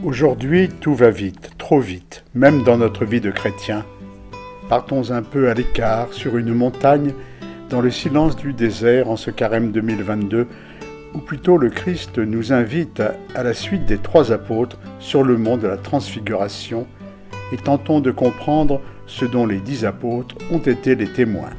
Aujourd'hui, tout va vite, trop vite, même dans notre vie de chrétien. Partons un peu à l'écart, sur une montagne, dans le silence du désert en ce carême 2022, ou plutôt le Christ nous invite à la suite des 3 apôtres sur le mont de la Transfiguration, et tentons de comprendre ce dont les 10 apôtres ont été les témoins.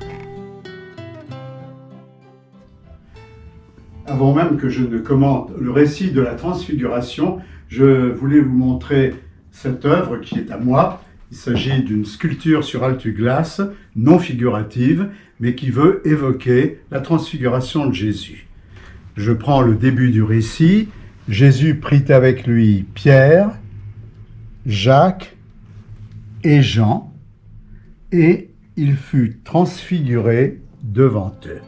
Avant même que je ne commente le récit de la Transfiguration, je voulais vous montrer cette œuvre qui est à moi. Il s'agit d'une sculpture sur altu-glace, non figurative, mais qui veut évoquer la Transfiguration de Jésus. Je prends le début du récit. Jésus prit avec lui Pierre, Jacques et Jean, et il fut transfiguré devant eux.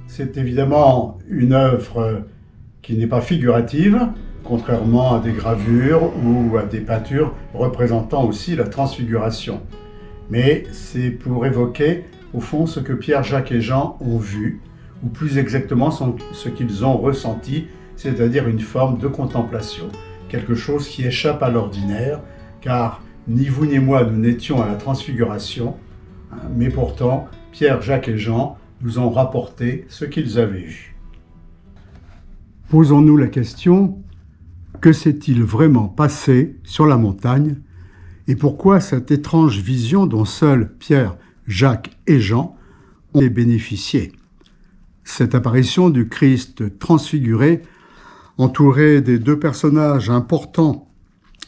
C'est évidemment une œuvre qui n'est pas figurative, contrairement à des gravures ou à des peintures représentant aussi la transfiguration. Mais c'est pour évoquer, au fond, ce que Pierre, Jacques et Jean ont vu, ou plus exactement ce qu'ils ont ressenti, c'est-à-dire une forme de contemplation, quelque chose qui échappe à l'ordinaire, car ni vous ni moi nous n'étions à la transfiguration, mais pourtant, Pierre, Jacques et Jean nous ont rapporté ce qu'ils avaient vu. Posons-nous la question, que s'est-il vraiment passé sur la montagne et pourquoi cette étrange vision dont seuls Pierre, Jacques et Jean ont bénéficié? Cette apparition du Christ transfiguré, entouré des 2 personnages importants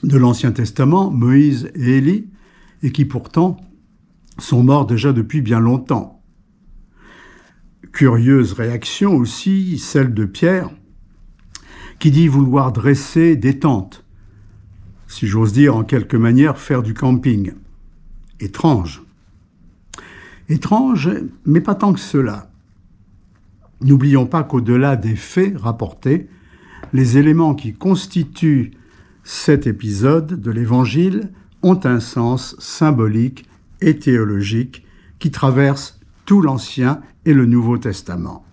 de l'Ancien Testament, Moïse et Élie, et qui pourtant sont morts déjà depuis bien longtemps. Curieuse réaction aussi, celle de Pierre, qui dit vouloir dresser des tentes, si j'ose dire en quelque manière faire du camping. Étrange. Étrange, mais pas tant que cela. N'oublions pas qu'au-delà des faits rapportés, les éléments qui constituent cet épisode de l'Évangile ont un sens symbolique et théologique qui traverse tout l'Ancien et le Nouveau Testament.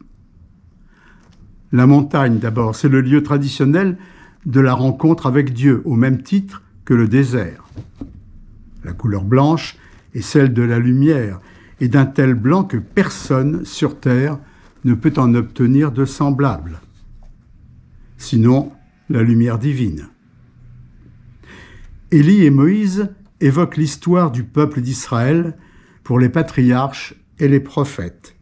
La montagne, d'abord, c'est le lieu traditionnel de la rencontre avec Dieu, au même titre que le désert. La couleur blanche est celle de la lumière, et d'un tel blanc que personne sur terre ne peut en obtenir de semblable. Sinon, la lumière divine. Élie et Moïse évoquent l'histoire du peuple d'Israël pour les patriarches et les prophètes,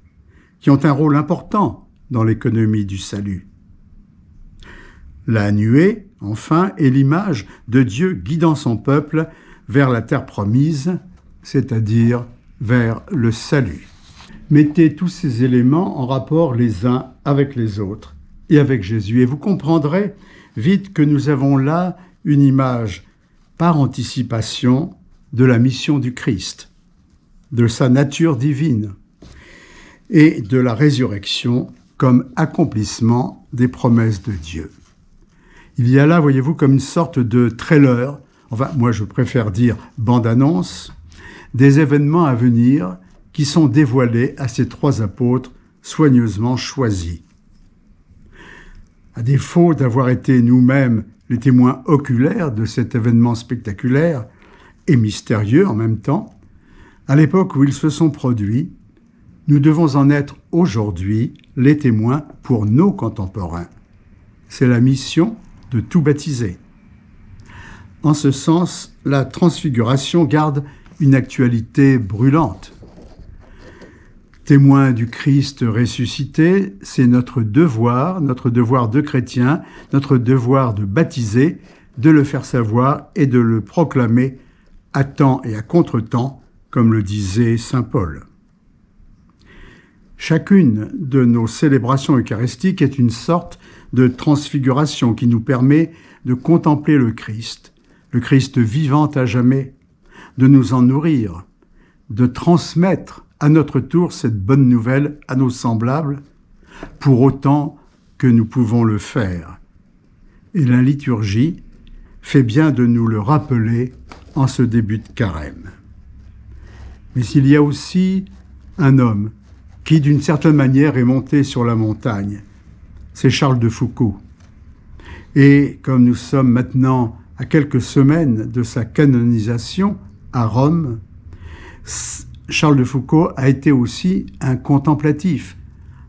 qui ont un rôle important dans l'économie du salut. La nuée, enfin, est l'image de Dieu guidant son peuple vers la terre promise, c'est-à-dire vers le salut. Mettez tous ces éléments en rapport les uns avec les autres et avec Jésus, et vous comprendrez vite que nous avons là une image par anticipation de la mission du Christ, de sa nature divine et de la résurrection comme accomplissement des promesses de Dieu. Il y a là, voyez-vous, comme une sorte de trailer, enfin moi je préfère dire bande-annonce, des événements à venir qui sont dévoilés à ces 3 apôtres soigneusement choisis. À défaut d'avoir été nous-mêmes les témoins oculaires de cet événement spectaculaire et mystérieux en même temps, à l'époque où ils se sont produits, nous devons en être aujourd'hui les témoins pour nos contemporains. C'est la mission de tout baptiser. En ce sens, la transfiguration garde une actualité brûlante. Témoins du Christ ressuscité, c'est notre devoir de chrétien, notre devoir de baptiser, de le faire savoir et de le proclamer à temps et à contre-temps, comme le disait saint Paul. Chacune de nos célébrations eucharistiques est une sorte de transfiguration qui nous permet de contempler le Christ vivant à jamais, de nous en nourrir, de transmettre à notre tour cette bonne nouvelle à nos semblables, pour autant que nous pouvons le faire. Et la liturgie fait bien de nous le rappeler en ce début de carême. Mais il y a aussi un homme qui d'une certaine manière est monté sur la montagne. C'est Charles de Foucault. Et comme nous sommes maintenant à quelques semaines de sa canonisation à Rome, Charles de Foucault a été aussi un contemplatif,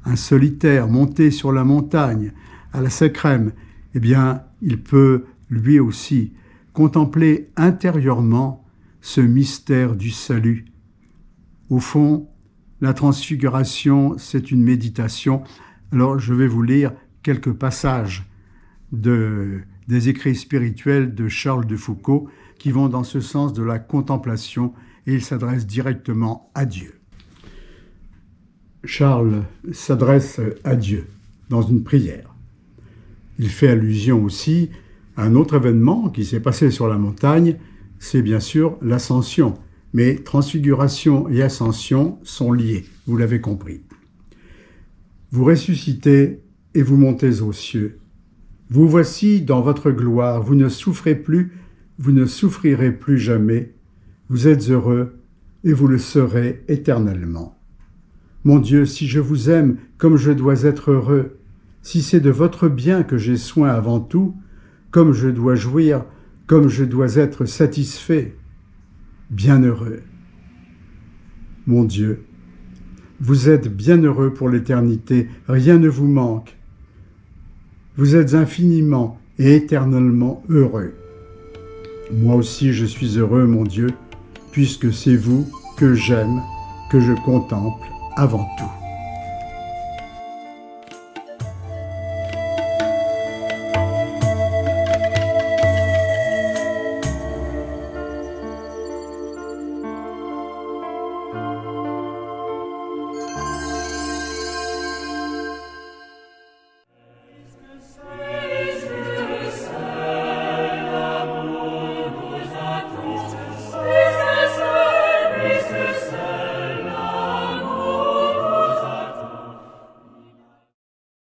un solitaire monté sur la montagne, à la Sacrème. Eh bien, il peut lui aussi contempler intérieurement ce mystère du salut. Au fond, la transfiguration, c'est une méditation. Alors, je vais vous lire quelques passages des écrits spirituels de Charles de Foucault qui vont dans ce sens de la contemplation, et il s'adresse directement à Dieu. Charles s'adresse à Dieu dans une prière. Il fait allusion aussi à un autre événement qui s'est passé sur la montagne, c'est bien sûr l'ascension. Mais transfiguration et ascension sont liés, vous l'avez compris. Vous ressuscitez et vous montez aux cieux. Vous voici dans votre gloire, vous ne souffrez plus, vous ne souffrirez plus jamais. Vous êtes heureux et vous le serez éternellement. Mon Dieu, si je vous aime comme je dois être heureux, si c'est de votre bien que j'ai soin avant tout, comme je dois jouir, comme je dois être satisfait, bienheureux. Mon Dieu, vous êtes bienheureux pour l'éternité, rien ne vous manque. Vous êtes infiniment et éternellement heureux. Moi aussi je suis heureux, mon Dieu, puisque c'est vous que j'aime, que je contemple avant tout.